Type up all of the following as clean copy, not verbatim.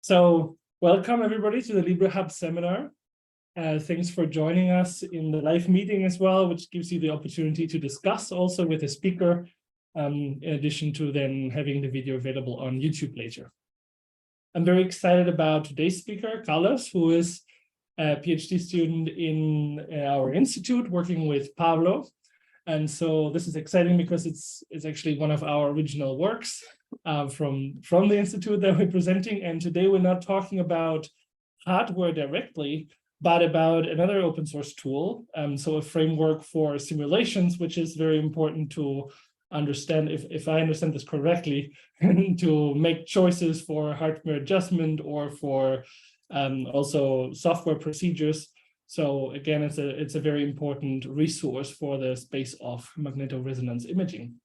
So welcome everybody to the LIBREhub seminar. Thanks for joining us in the live meeting as well, which gives you the opportunity to discuss also with a speaker, in addition to then having the video available on YouTube later. I'm very excited about today's speaker, Carlos, who is a PhD student in our institute working with Pablo. And so this is exciting because it's actually one of our original works from the institute that we're presenting. And today we're not talking about hardware directly, but about another open source tool. So a framework for simulations, which is very important to understand, if I understand this correctly, to make choices for hardware adjustment or for also software procedures. So again, it's a very important resource for the space of magnetoresonance imaging,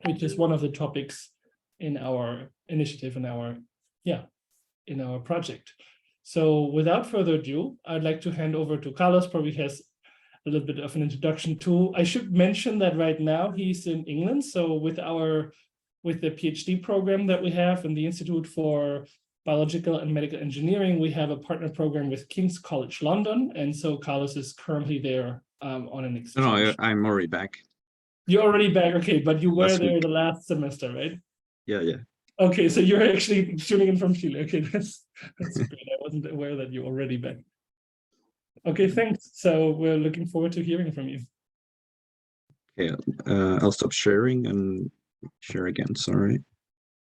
which is one of the topics in our initiative, in our project. So without further ado, I'd like to hand over to Carlos. Probably has a little bit of an introduction too. I should mention that right now he's in England. So with the PhD program that we have in the Institute for Biological and Medical Engineering, we have a partner program with King's College London, and so Carlos is currently there on an exchange. No, I'm already back. You're already back, okay, but you were there week. the last semester, right? Yeah. Okay, so you're actually tuning in from Chile. Okay, that's great. I wasn't aware that you're already back. Okay, thanks. So we're looking forward to hearing from you. Okay, I'll stop sharing and share again. Sorry.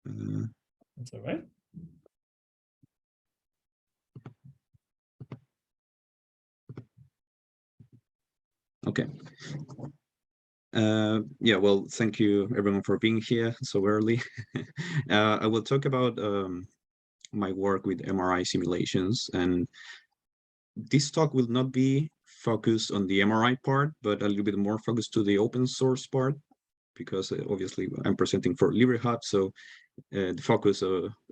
That's all right. Okay. Yeah, well, thank you everyone for being here so early. I will talk about my work with MRI simulations, and this talk will not be focused on the MRI part, but a little bit more focused to the open source part, because obviously I'm presenting for LIBREhub, so the focus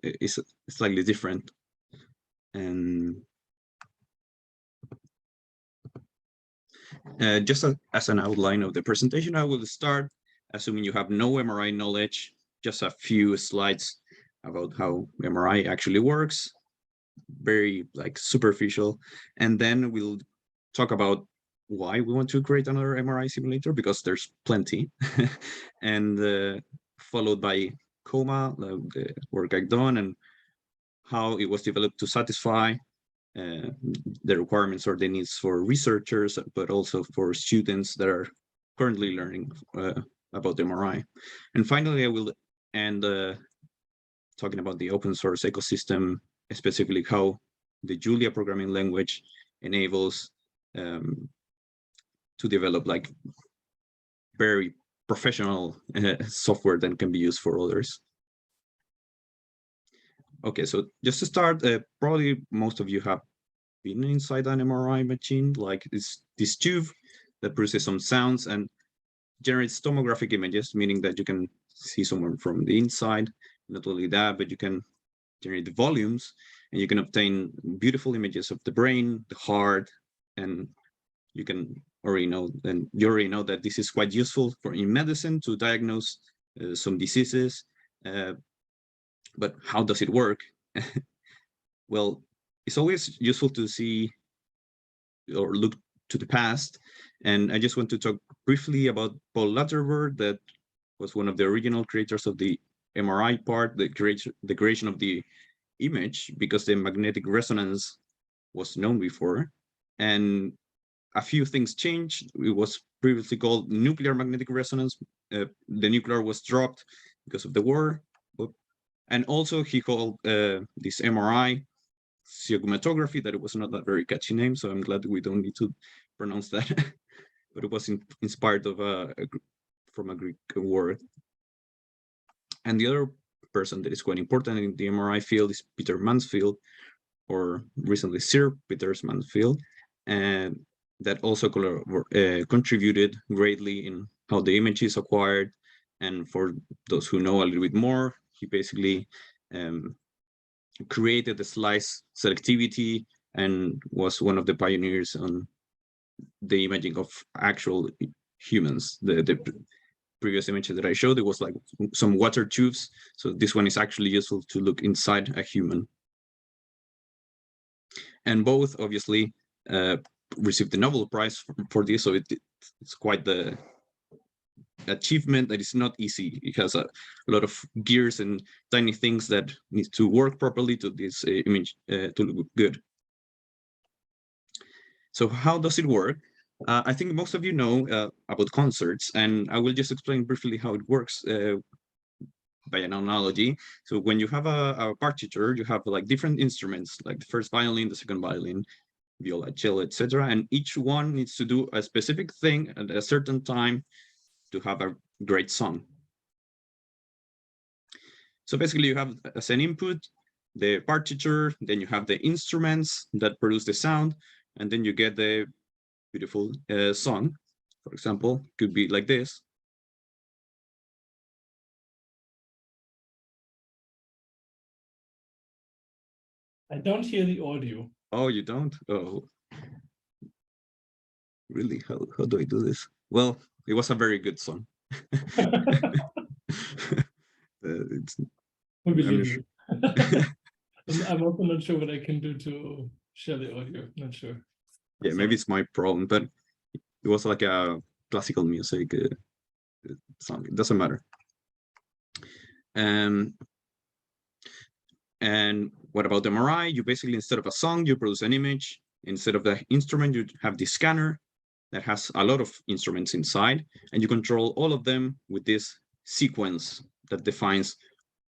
is slightly different. And just as an outline of the presentation, I will start, assuming you have no MRI knowledge, just a few slides about how MRI actually works, very superficial, and then we'll talk about why we want to create another MRI simulator, because there's plenty, and followed by Koma, the work I've done, and how it was developed to satisfy the requirements or the needs for researchers, but also for students that are currently learning about MRI. And finally, I will end talking about the open source ecosystem, specifically how the Julia programming language enables to develop very professional software that can be used for others. Okay, so just to start, probably most of you have been inside an MRI machine, like this tube that produces some sounds and generates tomographic images, meaning that you can see someone from the inside. Not only that, but you can generate the volumes, and you can obtain beautiful images of the brain, the heart, and you can already know, and you already know that this is quite useful in medicine to diagnose some diseases. But how does it work? Well, it's always useful to see or look to the past. And I just want to talk briefly about Paul Latterberg, that was one of the original creators of the MRI part, the creation of the image, because the magnetic resonance was known before. And a few things changed. It was previously called nuclear magnetic resonance. The nuclear was dropped because of the war. And also he called this MRI sigmoidography, that it was not a very catchy name, so I'm glad we don't need to pronounce that. But it was inspired from a Greek word. And the other person that is quite important in the MRI field is Peter Mansfield, or recently Sir Peter Mansfield, and that also contributed greatly in how the image is acquired. And for those who know a little bit more, he basically created the slice selectivity and was one of the pioneers on the imaging of actual humans. The previous image that I showed, it was like some water tubes. So this one is actually useful to look inside a human. And both obviously received the Nobel Prize for this, so it's quite the achievement that is not easy. It has a lot of gears and tiny things that need to work properly to this image to look good. So how does it work? I think most of you know about concerts, and I will just explain briefly how it works by an analogy. So when you have a partiture, you have like different instruments, like the first violin, the second violin, viola, cello, etc. And each one needs to do a specific thing at a certain time to have a great song. So basically you have as an input the partiture, then you have the instruments that produce the sound, and then you get the beautiful song. For example, could be like this. I don't hear the audio. Oh, you don't? Oh, really? How do I do this? Well, it was a very good song. We believe you. I'm also not sure what I can do to share the audio. Not sure. Yeah, Sorry. maybe it's my problem, but it was like a classical music song. It doesn't matter. And what about the MRI? You basically, instead of a song, you produce an image. Instead of the instrument, you have the scanner that has a lot of instruments inside, and you control all of them with this sequence that defines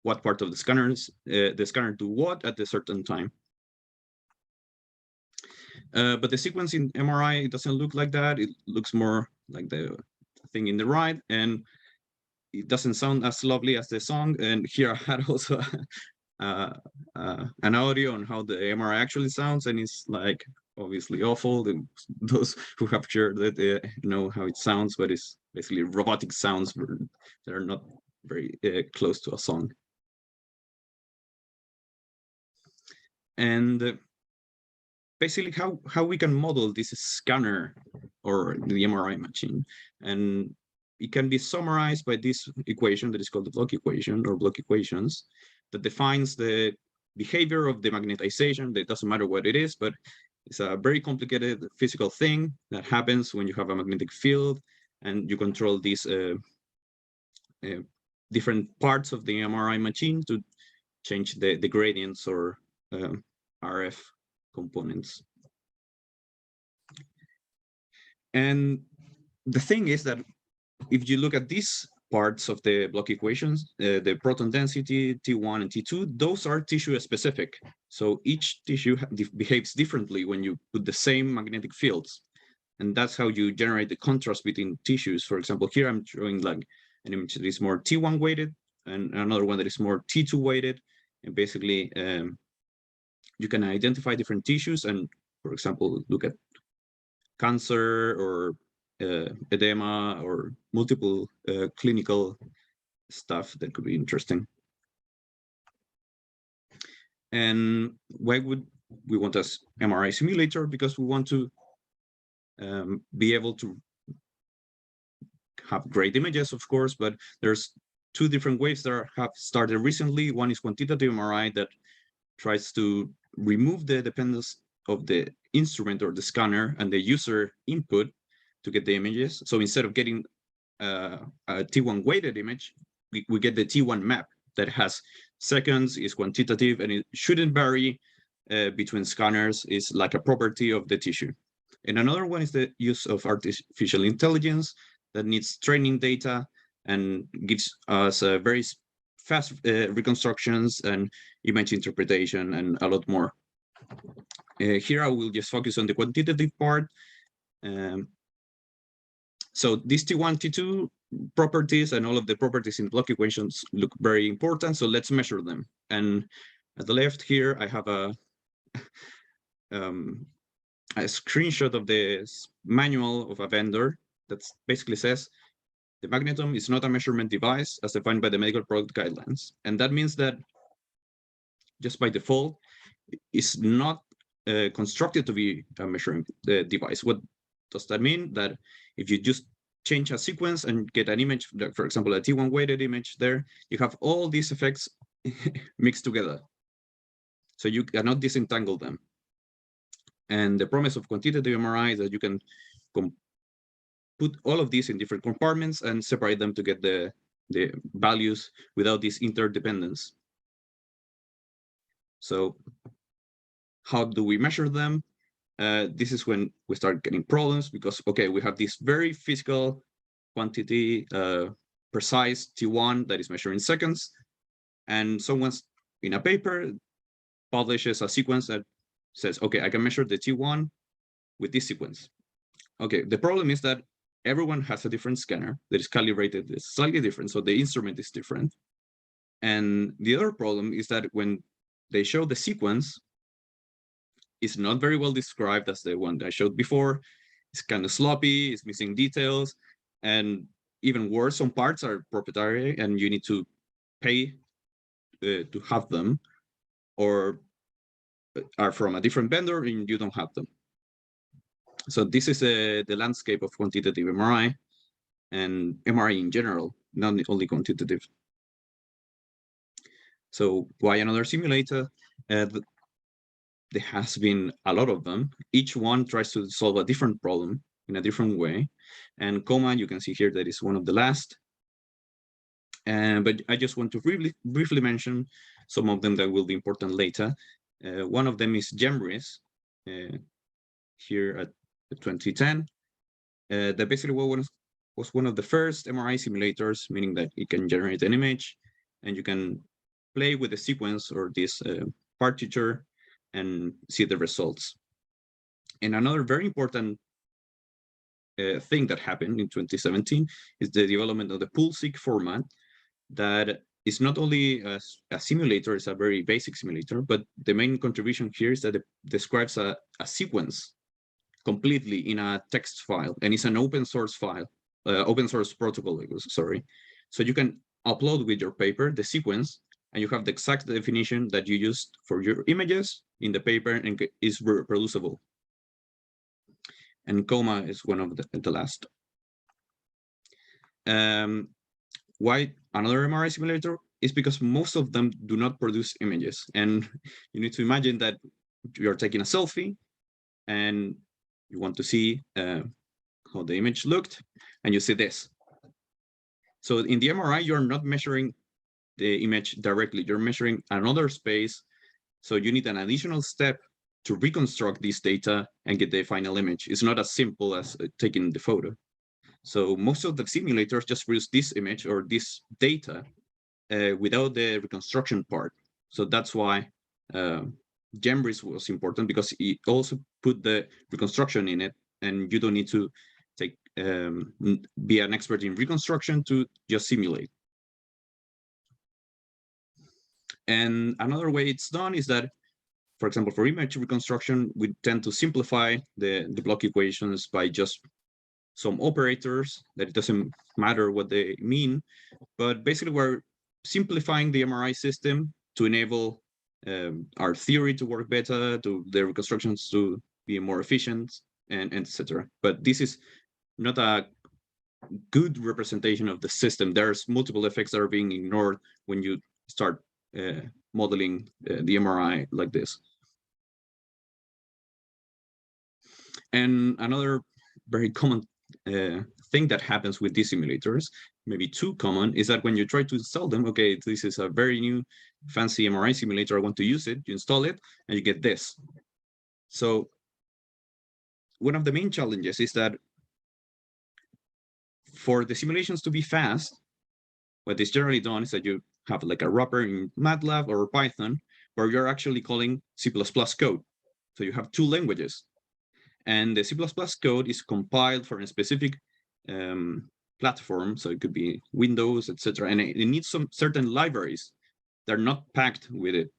what part of the scanner do what at a certain time. But the sequence in MRI doesn't look like that. It looks more like the thing in the right, and it doesn't sound as lovely as the song. And here I had also an audio on how the MRI actually sounds, and it's like obviously awful. Those who have heard it know how it sounds, but it's basically robotic sounds that are not very close to a song. And basically how we can model this scanner or the MRI machine. And it can be summarized by this equation that is called the Bloch equation or Bloch equations that defines the behavior of the magnetization. It doesn't matter what it is, but it's a very complicated physical thing that happens when you have a magnetic field and you control these different parts of the MRI machine to change the gradients or RF components. And the thing is that if you look at these parts of the Bloch equations, the proton density, T1 and T2, those are tissue specific. So each tissue behaves differently when you put the same magnetic fields. And that's how you generate the contrast between tissues. For example, here I'm showing like an image that is more T1 weighted and another one that is more T2 weighted. And basically, you can identify different tissues and, for example, look at cancer or edema or multiple clinical stuff that could be interesting. And why would we want this MRI simulator? Because we want to be able to have great images, of course, but there's two different ways that have started recently. One is quantitative MRI that tries to remove the dependence of the instrument or the scanner and the user input to get the images. So instead of getting a T1 weighted image, we get the T1 map that has seconds, is quantitative, and it shouldn't vary between scanners. It's like a property of the tissue. And another one is the use of artificial intelligence that needs training data and gives us very fast reconstructions and image interpretation and a lot more. Here I will just focus on the quantitative part. So these T1, T2 properties and all of the properties in the Bloch equations look very important. So let's measure them. And at the left here, I have a screenshot of the manual of a vendor that basically says the magnetom is not a measurement device as defined by the medical product guidelines. And that means that just by default, it's not constructed to be a measuring device. What does that mean? That if you just change a sequence and get an image, for example, a T1 weighted image there, you have all these effects mixed together. So you cannot disentangle them. And the promise of quantitative MRI is that you can put all of these in different compartments and separate them to get the values without this interdependence. So how do we measure them? This is when we start getting problems because, okay, we have this very physical quantity, precise T1 that is measured in seconds. And someone's in a paper publishes a sequence that says, okay, I can measure the T1 with this sequence. Okay, the problem is that everyone has a different scanner that is calibrated, it's slightly different, so the instrument is different. And the other problem is that when they show the sequence, it's not very well described as the one I showed before. It's kind of sloppy, it's missing details, and even worse, some parts are proprietary and you need to pay to have them, or are from a different vendor and you don't have them. So this is the landscape of quantitative MRI and MRI in general, not only quantitative. So why another simulator? There has been a lot of them. Each one tries to solve a different problem in a different way. And Koma, you can see here that is one of the last. But I just want to briefly mention some of them that will be important later. One of them is JEMRIS, here at 2010. That basically was one of the first MRI simulators, meaning that it can generate an image and you can play with the sequence or this partiture and see the results. And another very important thing that happened in 2017 is the development of the pool-seq format that is not only a simulator, it's a very basic simulator, but the main contribution here is that it describes a sequence completely in a text file, and it's an open source file, open source protocol, sorry. So you can upload with your paper the sequence, and you have the exact definition that you used for your images in the paper and is reproducible. And Koma is one of the last. Why another MRI simulator? Is because most of them do not produce images. And you need to imagine that you're taking a selfie and you want to see how the image looked, and you see this. So in the MRI, you're not measuring the image directly, you're measuring another space. So you need an additional step to reconstruct this data and get the final image. It's not as simple as taking the photo. So most of the simulators just produce this image or this data without the reconstruction part. So that's why JEMRIS was important, because it also put the reconstruction in it, and you don't need to take be an expert in reconstruction to just simulate. And another way it's done is that, for example, for image reconstruction, we tend to simplify the Bloch equations by just some operators that it doesn't matter what they mean, but basically we're simplifying the MRI system to enable our theory to work better, to the reconstructions to be more efficient, and etc. But this is not a good representation of the system. There's multiple effects that are being ignored when you start modeling the MRI like this. And another very common thing that happens with these simulators, maybe too common, is that when you try to install them, okay, this is a very new fancy MRI simulator, I want to use it, you install it, and you get this. So one of the main challenges is that for the simulations to be fast, what is generally done is that you have like a wrapper in MATLAB or Python where you're actually calling C++ code. So you have two languages. And the C++ code is compiled for a specific platform. So it could be Windows, etc. And it needs some certain libraries that are not packed with it.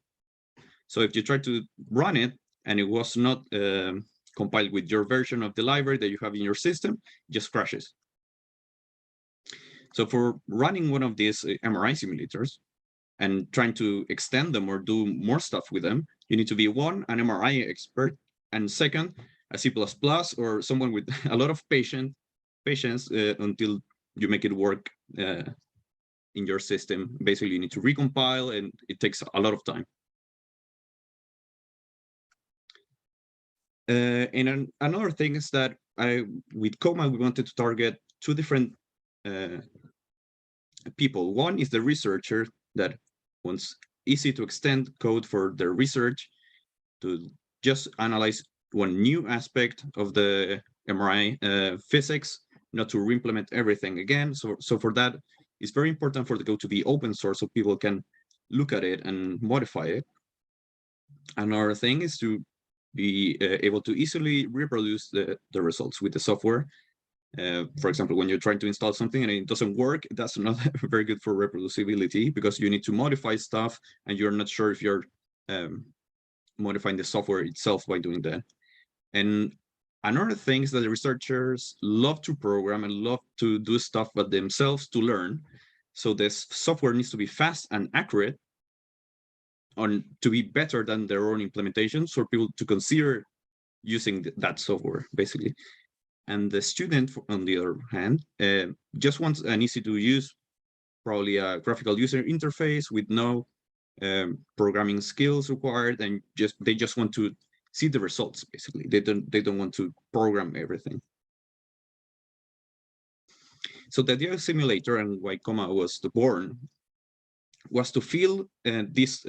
So if you try to run it and it was not compiled with your version of the library that you have in your system, it just crashes. So for running one of these MRI simulators and trying to extend them or do more stuff with them, you need to be one, an MRI expert, and second, a C++ or someone with a lot of patience until you make it work in your system. Basically, you need to recompile, and it takes a lot of time. Another thing is that with Koma, we wanted to target two different people. One is the researcher that wants easy to extend code for their research to just analyze one new aspect of the MRI physics, not to re-implement everything again. So for that, it's very important for the code to be open source so people can look at it and modify it. Another thing is to be able to easily reproduce the results with the software. For example, when you're trying to install something and it doesn't work, that's not very good for reproducibility because you need to modify stuff and you're not sure if you're modifying the software itself by doing that. And another thing is that the researchers love to program and love to do stuff by themselves to learn. So this software needs to be fast and accurate to be better than their own implementations for people to consider using that software, basically. And the student, on the other hand, just wants an easy to use, probably a graphical user interface with no programming skills required, and they just want to see the results. Basically, they don't want to program everything. So the idea of simulator and why Koma was born was to fill this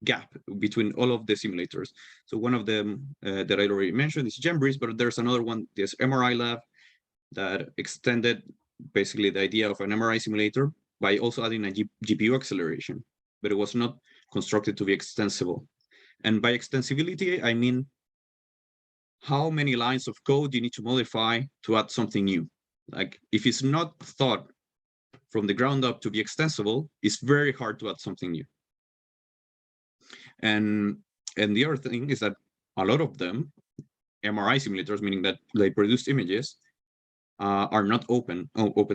gap between all of the simulators. So one of them that I already mentioned is JEMRIS, but there's another one, this MRiLab, that extended basically the idea of an MRI simulator by also adding a GPU acceleration, but it was not constructed to be extensible. And by extensibility, I mean how many lines of code you need to modify to add something new. Like if it's not thought from the ground up to be extensible, it's very hard to add something new. And the other thing is that a lot of them, MRI simulators, meaning that they produce images, are not open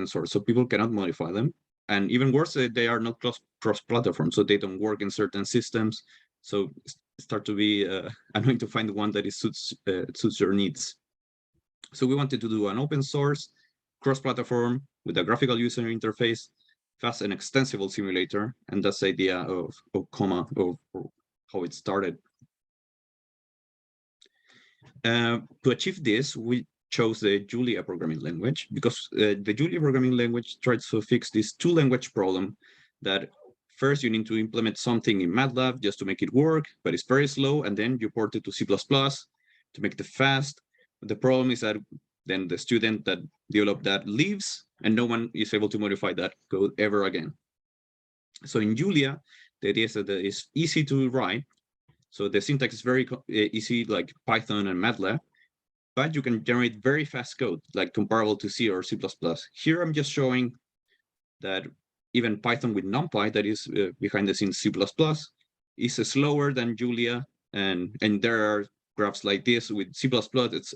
source, so people cannot modify them. And even worse, they are not cross-platform, so they don't work in certain systems. So start to be annoying to find the one that suits your needs. So we wanted to do an open source, cross-platform with a graphical user interface, fast and extensible simulator, and that's the idea of Koma, of how it started. To achieve this, we chose the Julia programming language because the Julia programming language tries to fix this two-language problem that first you need to implement something in MATLAB just to make it work, but it's very slow, and then you port it to C++ to make it fast. But the problem is that then the student that developed that leaves, and no one is able to modify that code ever again. So in Julia, the idea is that it's easy to write. So the syntax is very easy, like Python and MATLAB, but you can generate very fast code, like comparable to C or C++. Here I'm just showing that even Python with NumPy, that is behind the scenes C++, is slower than Julia, and there are graphs like this with C++,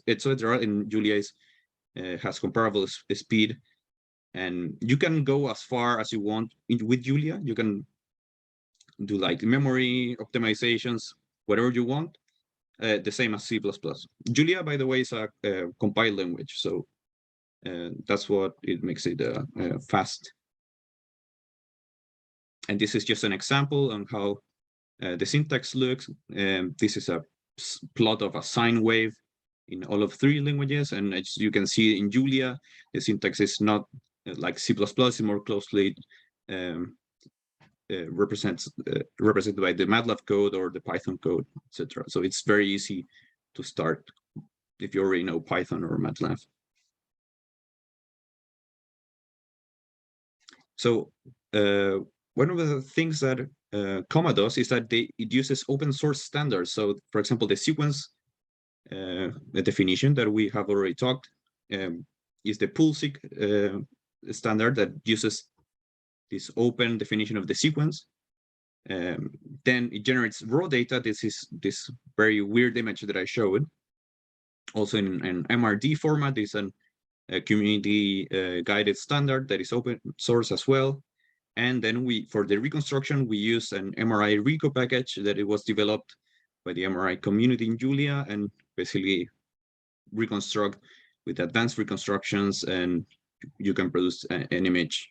etc. And Julia has comparable speed, and you can go as far as you want with Julia. You can do like memory optimizations, whatever you want, the same as C++. Julia, by the way, is a compiled language, so that's what it makes it fast. And this is just an example on how the syntax looks. This is a plot of a sine wave in all of three languages, and as you can see in Julia, the syntax is not like C++, it's more closely represented by the MATLAB code or the Python code, etc. So it's very easy to start if you already know Python or MATLAB. So one of the things that Koma does is that it uses open source standards. So for example, the sequence the definition that we have already talked is the poolseq standard that uses this open definition of the sequence. Then it generates raw data. This is this very weird image that I showed. Also in an MRD format, is a community guided standard that is open source as well. And then for the reconstruction, we use an MRI Reco package that it was developed by the MRI community in Julia, and basically reconstruct with advanced reconstructions, and you can produce an image.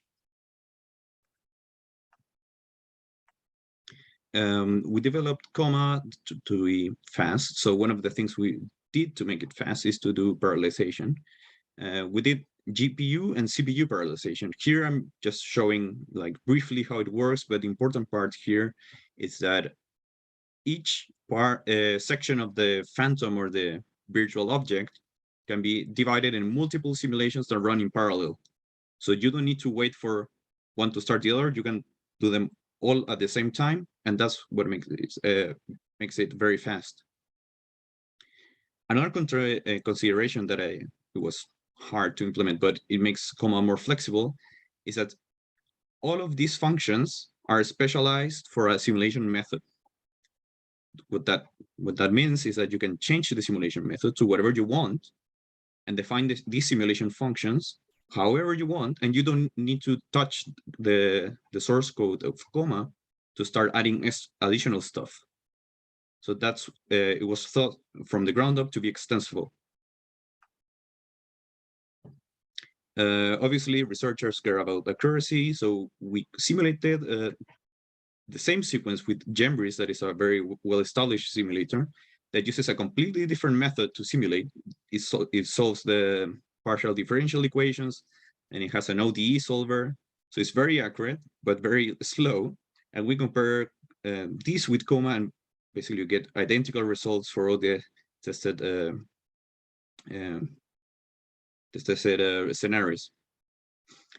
We developed Koma to be fast. So one of the things we did to make it fast is to do parallelization. We did GPU and CPU parallelization. Here I'm just showing like briefly how it works, but the important part here is that each section of the phantom or the virtual object can be divided in multiple simulations that run in parallel. So you don't need to wait for one to start the other. You can do them all at the same time, and that's what makes it very fast. Another consideration that it was hard to implement, but it makes Koma more flexible, is that all of these functions are specialized for a simulation method. What that means is that you can change the simulation method to whatever you want and define these simulation functions however you want, and you don't need to touch the source code of Koma to start adding additional stuff. So that's it was thought from the ground up to be extensible. Obviously, researchers care about accuracy, so we simulated the same sequence with JEMRIS, that is a very well-established simulator that uses a completely different method to simulate. It solves the partial differential equations, and it has an ODE solver. So it's very accurate, but very slow. And we compare this with Koma, and basically you get identical results for all the tested scenarios,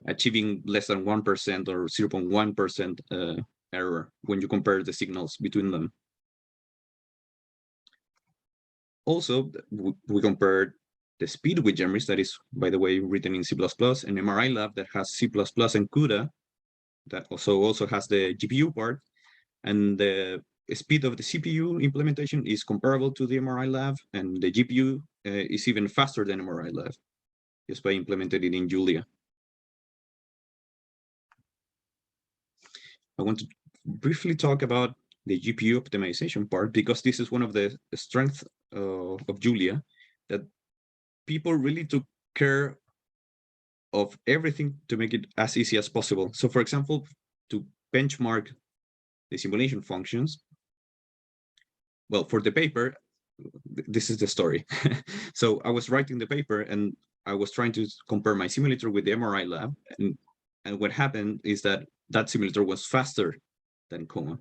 achieving less than 1% or 0.1% error when you compare the signals between them. Also, we compared the speed with JEMRIS, that is, by the way, written in C++, and MRiLab that has C++ and CUDA, that also has the GPU part, and the speed of the CPU implementation is comparable to the MRiLab, and the GPU is even faster than MRiLab, just by implementing it in Julia. I want to briefly talk about the GPU optimization part, because this is one of the strengths of Julia, that people really took care of everything to make it as easy as possible. So for example, to benchmark the simulation functions, well, for the paper, this is the story. So I was writing the paper and I was trying to compare my simulator with the MRiLab, and what happened is that simulator was faster than Koma.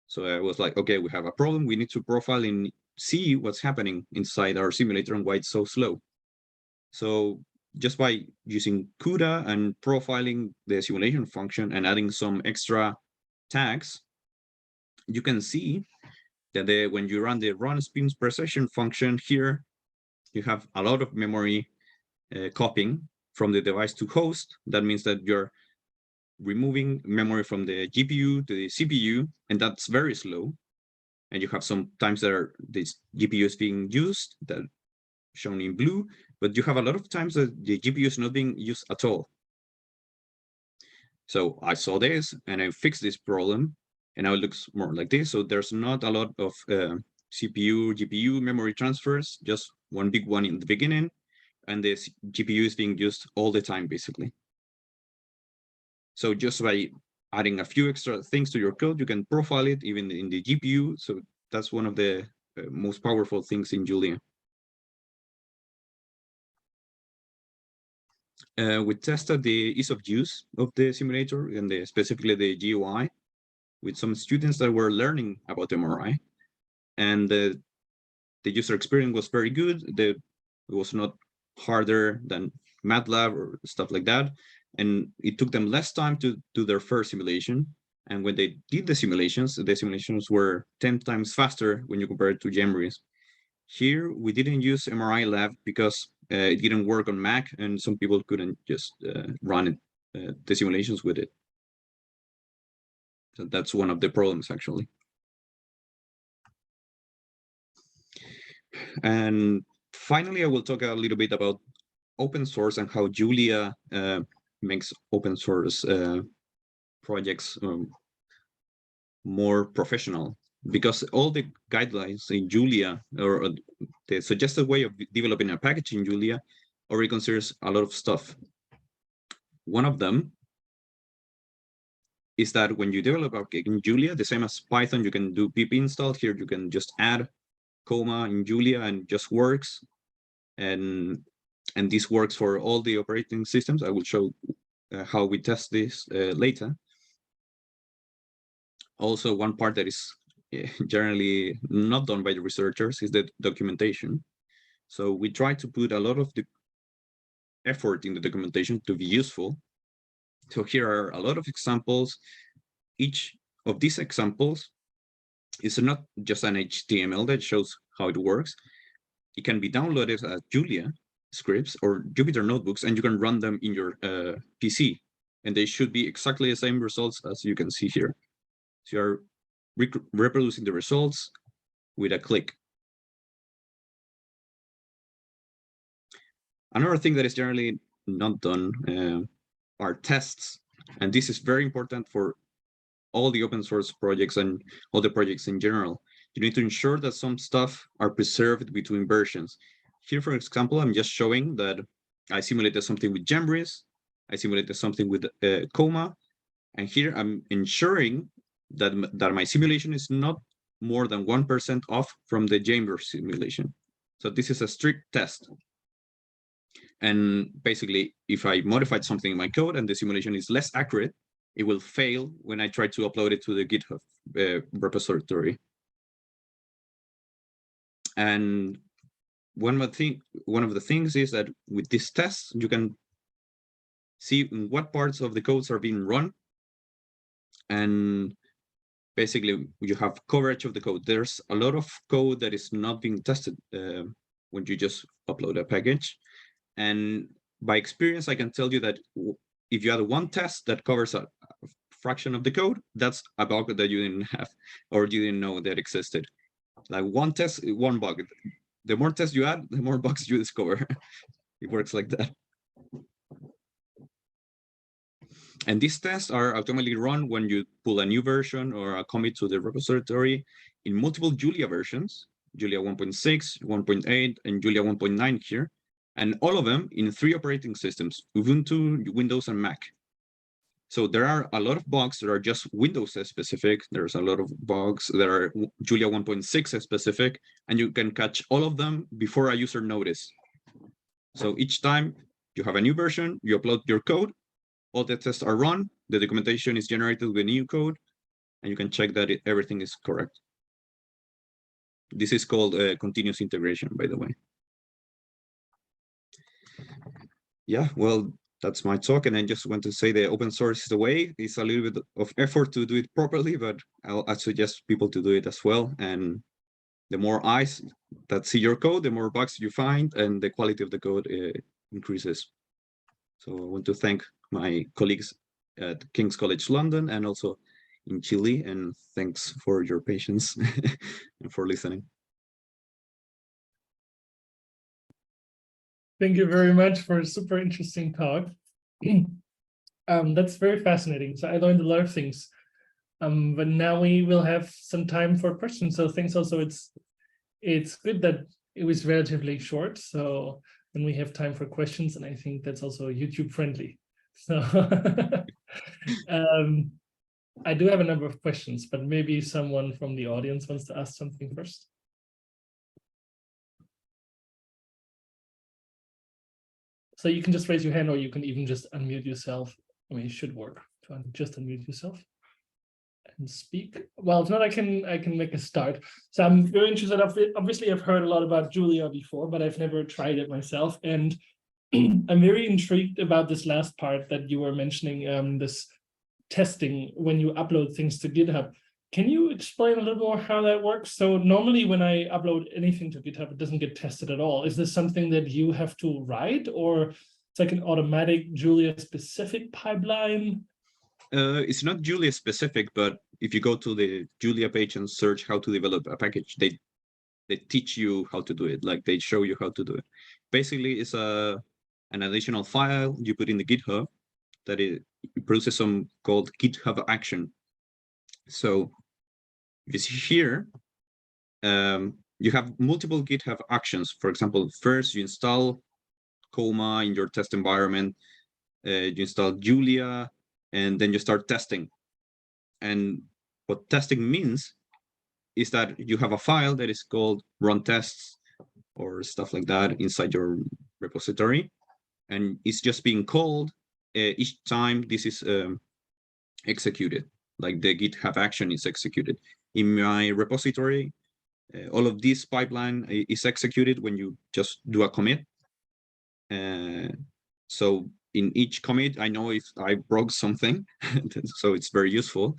So I was like, okay, we have a problem. We need to profile and see what's happening inside our simulator and why it's so slow. So just by using CUDA and profiling the simulation function and adding some extra tags, you can see that when you run the run spins per session function here, you have a lot of memory copying from the device to host. That means that you're removing memory from the GPU to the CPU, and that's very slow. And you have some times that this GPU is being used, that shown in blue, but you have a lot of times that the GPU is not being used at all. So I saw this and I fixed this problem, and now it looks more like this. So there's not a lot of CPU, GPU memory transfers, just one big one in the beginning, and the GPU is being used all the time, basically. So just by adding a few extra things to your code, you can profile it even in the GPU. So that's one of the most powerful things in Julia. We tested the ease of use of the simulator and specifically the GUI with some students that were learning about MRI, and the user experience was very good. It was not harder than MATLAB or stuff like that, and it took them less time to do their first simulation. And when they did the simulations were 10 times faster when you compare it to JEMRIS. Here, we didn't use MRiLab because it didn't work on Mac, and some people couldn't just run the simulations with it. So that's one of the problems, actually. And finally, I will talk a little bit about open source and how Julia makes open source projects more professional, because all the guidelines in Julia, or the suggested way of developing a package in Julia, already considers a lot of stuff. One of them is that when you develop in Julia, the same as Python, you can do pip install. Here you can just add Koma in Julia and just works. And this works for all the operating systems. I will show how we test this later. Also, one part that is generally not done by the researchers is the documentation. So we try to put a lot of the effort in the documentation to be useful. So here are a lot of examples. Each of these examples is not just an HTML that shows how it works. It can be downloaded as Julia scripts or Jupyter notebooks, and you can run them in your PC. And they should be exactly the same results as you can see here. So you are reproducing the results with a click. Another thing that is generally not done are tests. And this is very important for all the open source projects and all the projects in general. You need to ensure that some stuff are preserved between versions. Here, for example, I'm just showing that I simulated something with JEMRIS, I simulated something with Koma, and here I'm ensuring that my simulation is not more than 1% off from the JEMRIS simulation. So this is a strict test. And basically, if I modified something in my code and the simulation is less accurate, it will fail when I try to upload it to the GitHub repository. And one of the things is that with this test, you can see what parts of the codes are being run. And basically, you have coverage of the code. There's a lot of code that is not being tested when you just upload a package. And by experience, I can tell you that if you had one test that covers a fraction of the code, that's a bug that you didn't have or you didn't know that existed. Like one test, one bug. The more tests you add, the more bugs you discover. It works like that. And these tests are automatically run when you pull a new version or a commit to the repository in multiple Julia versions, Julia 1.6, 1.8, and Julia 1.9 here. And all of them in 3 operating systems, Ubuntu, Windows, and Mac. So there are a lot of bugs that are just Windows specific. There's a lot of bugs that are Julia 1.6 specific, and you can catch all of them before a user notice. So each time you have a new version, you upload your code, all the tests are run, the documentation is generated with new code, and you can check that everything is correct. This is called continuous integration, by the way. Yeah, well, that's my talk, and I just want to say the open source is the way. It's a little bit of effort to do it properly, but I suggest people to do it as well. And the more eyes that see your code, the more bugs you find, and the quality of the code increases. So I want to thank my colleagues at King's College London and also in Chile, and thanks for your patience and for listening. Thank you very much for a super interesting talk. That's very fascinating. So I learned a lot of things. But now we will have some time for questions. So thanks also. It's good that it was relatively short. So then we have time for questions, and I think that's also YouTube friendly. So I do have a number of questions, but maybe someone from the audience wants to ask something first. So you can just raise your hand, or you can even just unmute yourself. I mean, it should work to just unmute yourself and speak. Well, if not, I can make a start. So I'm very interested. Obviously, I've heard a lot about Julia before, but I've never tried it myself. And I'm very intrigued about this last part that you were mentioning, this testing when you upload things to GitHub. Can you explain a little more how that works? So normally when I upload anything to GitHub, it doesn't get tested at all. Is this something that you have to write, or it's like an automatic Julia specific pipeline? It's not Julia specific, but if you go to the Julia page and search how to develop a package, they teach you how to do it. Like they show you how to do it. Basically, it's an additional file you put in the GitHub that it produces some called GitHub action. So if you see here, you have multiple GitHub actions. For example, first you install Koma in your test environment, you install Julia, and then you start testing. And what testing means is that you have a file that is called run tests or stuff like that inside your repository, and it's just being called each time this is executed, like the GitHub action is executed. In my repository, all of this pipeline is executed when you just do a commit. So in each commit, I know if I broke something, so it's very useful.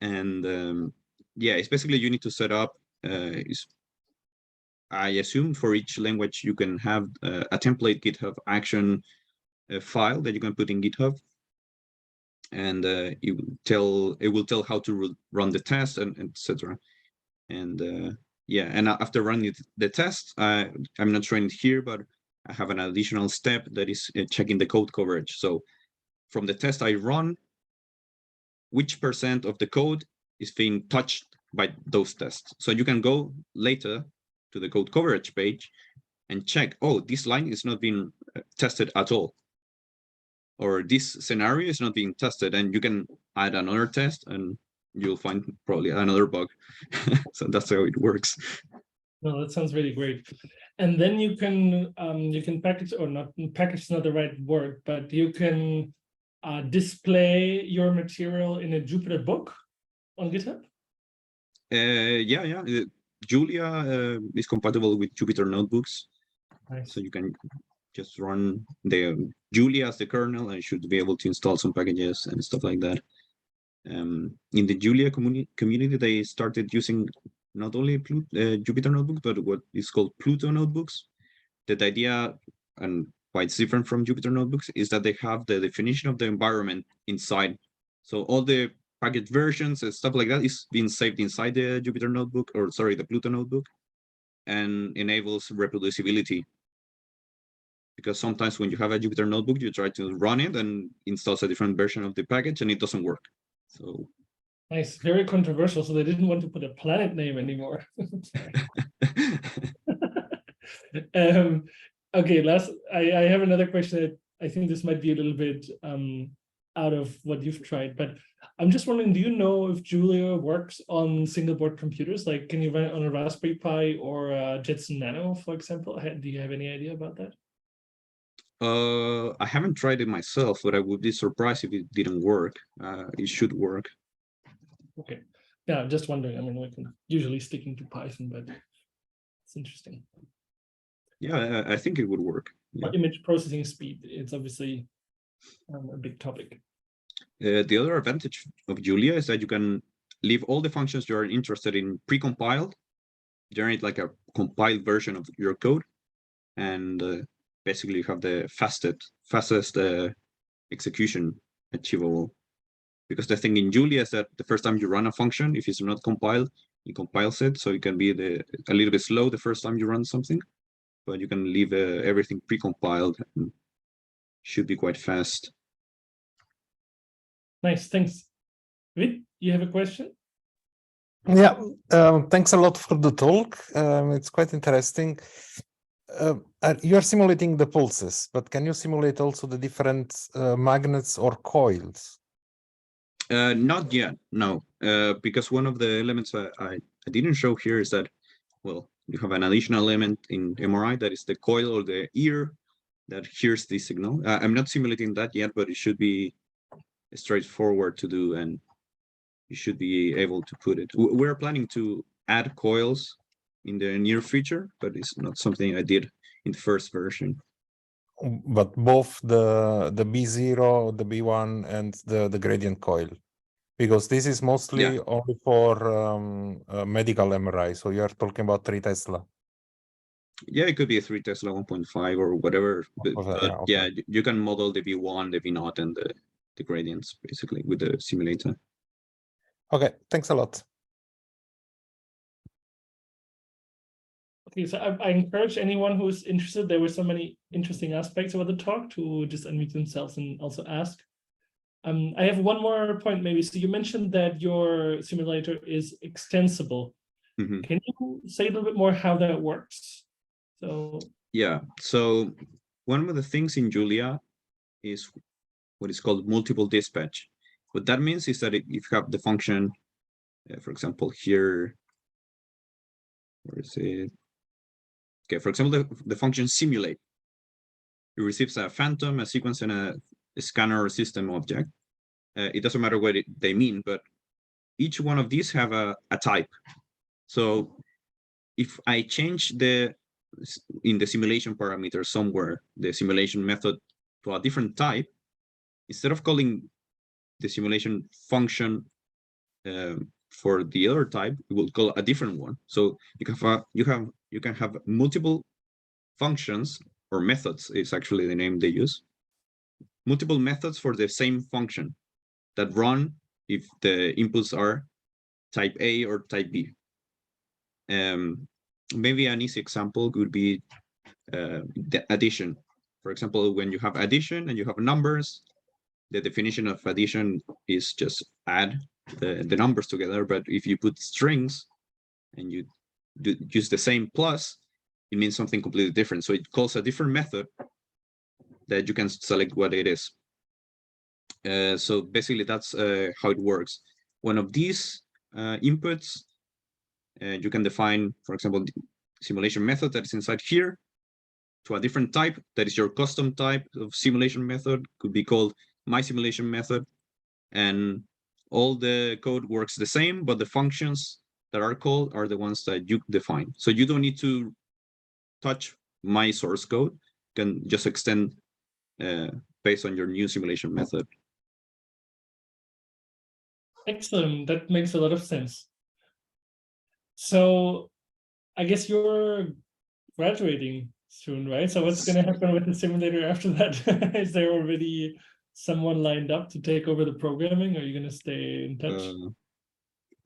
And yeah, it's basically you need to set up, I assume for each language, you can have a template GitHub action file that you can put in GitHub. And it will tell how to run the test and etc. And yeah, and after running the test, I'm not showing it here, but I have an additional step that is checking the code coverage. So from the test I run, which % of the code is being touched by those tests. So you can go later to the code coverage page and check, oh, this line is not being tested at all, or this scenario is not being tested, and you can add another test and you'll find probably another bug. So that's how it works. No, that sounds really great. And then you can package, or not package is not the right word, but you can display your material in a Jupyter book on GitHub. Yeah. Julia is compatible with Jupyter notebooks. Nice. So you can just run the Julia as the kernel, and you should be able to install some packages and stuff like that. In the Julia community, they started using not only Jupyter notebook, but what is called Pluto notebooks. That idea, and why it's different from Jupyter notebooks, is that they have the definition of the environment inside. So all the package versions and stuff like that is being saved inside the Jupyter notebook, or sorry, the Pluto notebook, and enables reproducibility. Because sometimes when you have a Jupyter notebook, you try to run it and installs a different version of the package and it doesn't work. So nice, very controversial. So they didn't want to put a planet name anymore. Okay, I have another question that I think this might be a little bit out of what you've tried, but I'm just wondering, do you know if Julia works on single board computers? Like, can you run it on a Raspberry Pi or a Jetson Nano, for example? Do you have any idea about that? I haven't tried it myself, but I would be surprised if it didn't work. It should work. Okay. Yeah, I'm just wondering. I mean, we can usually sticking to Python, but it's interesting. Yeah, I think it would work. Yeah. Image processing speed, it's obviously a big topic. The other advantage of Julia is that you can leave all the functions you're interested in pre-compiled, generate like a compiled version of your code, and basically you have the fastest execution achievable. Because the thing in Julia is that the first time you run a function, if it's not compiled, it compiles it, so it can be a little bit slow the first time you run something, but you can leave everything pre-compiled and should be quite fast. Nice, thanks. Vit, you have a question? Yeah, thanks a lot for the talk. It's quite interesting. You are simulating the pulses, but can you simulate also the different magnets or coils? Not yet, no, because one of the elements I didn't show here is that, well, you have an additional element in MRI that is the coil or the ear that hears the signal. I'm not simulating that yet, but it should be straightforward to do, and you should be able to put it. We're planning to add coils in the near future, but it's not something I did in the first version. But both the B0, the B1, and the gradient coil, because this is mostly only for medical MRI. So you are talking about 3 Tesla. Yeah, it could be a 3 Tesla 1.5 or whatever. But Okay. yeah, you can model the V1, the V0, and the gradients basically with the simulator. Okay, thanks a lot. Okay, so I encourage anyone who's interested. There were so many interesting aspects about the talk to just unmute themselves and also ask. I have one more point maybe. So you mentioned that your simulator is extensible. Mm-hmm. Can you say a little bit more how that works? So yeah, so one of the things in Julia is what is called multiple dispatch. What that means is that if you have the function, for example, here, is it? Okay, for example, the function simulate. It receives a phantom, a sequence, and a scanner system object. It doesn't matter what they mean, but each one of these have a type. So if I change in the simulation parameter somewhere, the simulation method to a different type, instead of calling the simulation function for the other type, we will call a different one. So you can have multiple functions, or methods is actually the name they use. Multiple methods for the same function that run if the inputs are type A or type B. Maybe an easy example could be the addition. For example, when you have addition and you have numbers, the definition of addition is just add the numbers together. But if you put strings and you use the same plus, it means something completely different. So it calls a different method that you can select what it is. So basically, that's how it works. One of these inputs, you can define, for example, the simulation method that is inside here to a different type that is your custom type of simulation method, could be called my simulation method. And all the code works the same, but the functions that are called are the ones that you define. So you don't need to touch my source code. You can just extend based on your new simulation method. Excellent. That makes a lot of sense. So I guess you're graduating soon, right? So what's going to happen with the simulator after that? Is there already someone lined up to take over the programming? Are you going to stay in touch?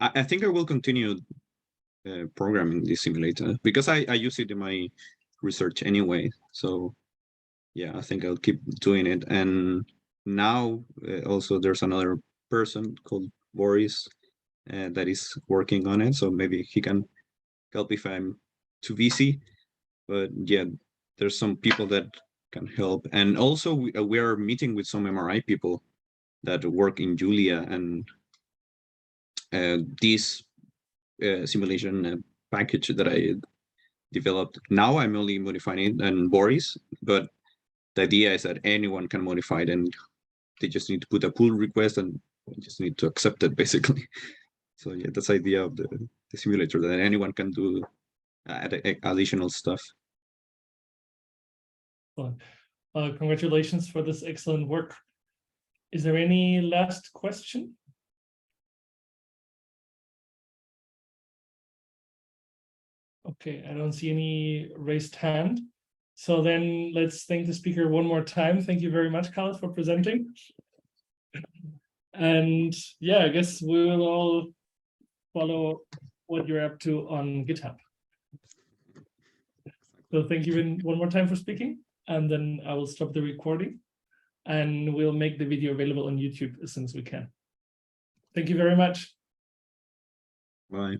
I think I will continue programming this simulator because I use it in my research anyway. So yeah, I think I'll keep doing it. And now also there's another person called Boris that is working on it. So maybe he can help if I'm too busy. But yeah, there's some people that can help. And also we are meeting with some MRI people that work in Julia, and this simulation package that I developed. Now I'm only modifying it and Boris, but the idea is that anyone can modify it, and they just need to put a pull request and just need to accept it, basically. So yeah, that's the idea of the simulator, that anyone can do additional stuff. Well, congratulations for this excellent work. Is there any last question? Okay, I don't see any raised hand. So then let's thank the speaker one more time. Thank you very much, Carl, for presenting. And yeah, I guess we will all follow what you're up to on GitHub. So thank you one more time for speaking, and then I will stop the recording and we'll make the video available on YouTube as soon as we can. Thank you very much. Bye.